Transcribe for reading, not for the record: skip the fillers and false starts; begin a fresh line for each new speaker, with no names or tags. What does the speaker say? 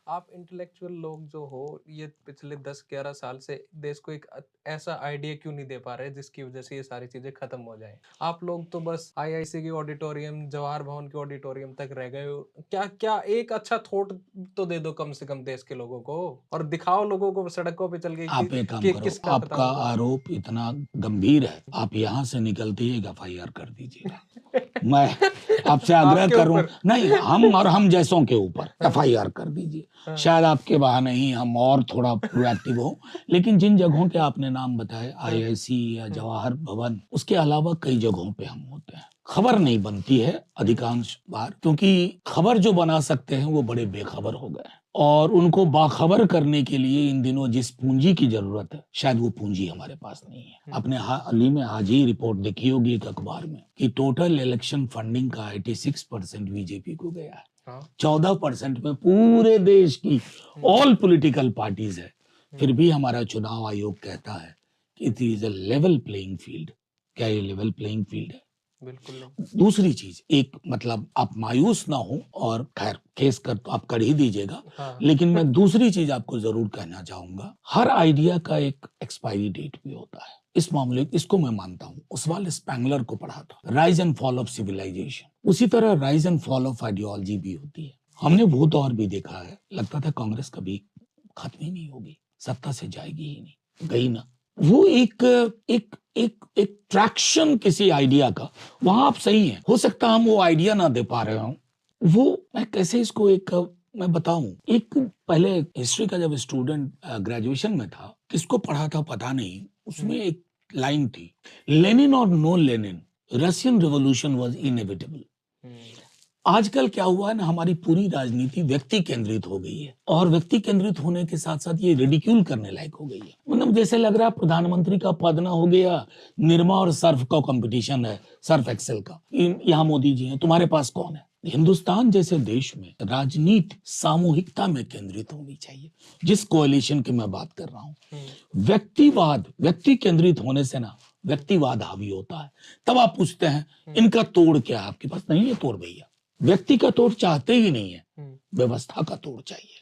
आप इंटेलेक्चुअल लोग जो हो, ये पिछले 10-11 साल से देश को एक ऐसा आइडिया क्यों नहीं दे पा रहे जिसकी वजह से ये सारी चीजें खत्म हो जाएं? आप लोग तो बस आईआईसी के ऑडिटोरियम, जवाहर भवन के ऑडिटोरियम तक रह गए हो। क्या क्या एक अच्छा थॉट तो दे दो कम से कम देश के लोगों को, और दिखाओ लोगों को सड़कों पे चल के
आप एक काम
कि
करो,
किसका खत्म
आपका
हुआ।
आरोप इतना गंभीर है, आप यहाँ से निकलते ही एक एफआईआर कर दीजिएगा। मैं आपसे आग्रह
आपके
करूं,
ऊपर।
नहीं, हम जैसों के ऊपर एफआईआर कर दीजिए।
हाँ।
शायद आपके बहाने ही हम और थोड़ा प्रोएक्टिव हो। लेकिन जिन जगहों के आपने नाम बताए,
हाँ।
आईआईसी या जवाहर भवन, उसके अलावा कई जगहों पे हम होते हैं। खबर नहीं बनती है अधिकांश बार, क्योंकि खबर जो बना सकते हैं वो बड़े बेखबर हो गए हैं, और उनको बाखबर करने के लिए इन दिनों जिस पूंजी की जरूरत है, शायद वो पूंजी हमारे पास नहीं है। आपने हाल ही में आज ही रिपोर्ट देखी होगी एक अखबार में कि टोटल इलेक्शन फंडिंग का 86% बीजेपी को गया है। 14% में पूरे देश की ऑल पॉलिटिकल पार्टीज है। फिर भी हमारा चुनाव आयोग कहता है कि it is a level playing field. क्या ये लेवल प्लेइंग फील्ड है?
बिल्कुल नहीं।
दूसरी चीज, एक मतलब आप मायूस ना हो, और खैर केस कर तो आप कर ही दीजिएगा,
हाँ।
लेकिन मैं दूसरी चीज आपको जरूर कहना चाहूंगा, हर आइडिया का एक एक्सपायरी डेट भी होता है। इस मामले इसको मैं मानता हूं, ओस्वाल्ड स्पेंगलर को पढ़ा था, rise and fall of civilisation. उसी तरह rise and fall of ideology भी होती है। हमने वो दौर भी देखा है, लगता था कांग्रेस कभी खत्म ही नहीं होगी, सत्ता से जाएगी ही नहीं, गई ना। वो एक एक एक एक ट्रैक्शन किसी आइडिया का, वहां आप सही हैं, हो सकता हम वो आइडिया ना दे पा रहे हो। वो मैं कैसे इसको एक मैं बताऊं, एक पहले हिस्ट्री का जब स्टूडेंट ग्रेजुएशन में था, किसको पढ़ा था पता नहीं, उसमें एक लाइन थी, लेनिन और no Lenin, Russian revolution was inevitable. आजकल क्या हुआ है ना, हमारी पूरी राजनीति व्यक्ति केंद्रित हो गई है, और व्यक्ति केंद्रित होने के साथ साथ ये रिडिक्यूल करने लायक हो गई है। मतलब जैसे लग रहा है प्रधानमंत्री का पद ना हो गया, निरमा और सर्फ का कंपटीशन है, सर्फ एक्सेल का। यहाँ मोदी जी हैं, तुम्हारे पास कौन है? हिंदुस्तान जैसे देश में राजनीति सामूहिकता में केंद्रित होनी चाहिए, जिस कोalition की मैं बात कर रहा हूँ। व्यक्तिवाद, व्यक्ति केंद्रित होने से ना व्यक्तिवाद हावी होता है। तब आप पूछते हैं इनका तोड़ क्या है? आपके पास नहीं है तोड़ भैया। व्यक्ति का तोड़ चाहते ही नहीं है, व्यवस्था का तोड़ चाहिए।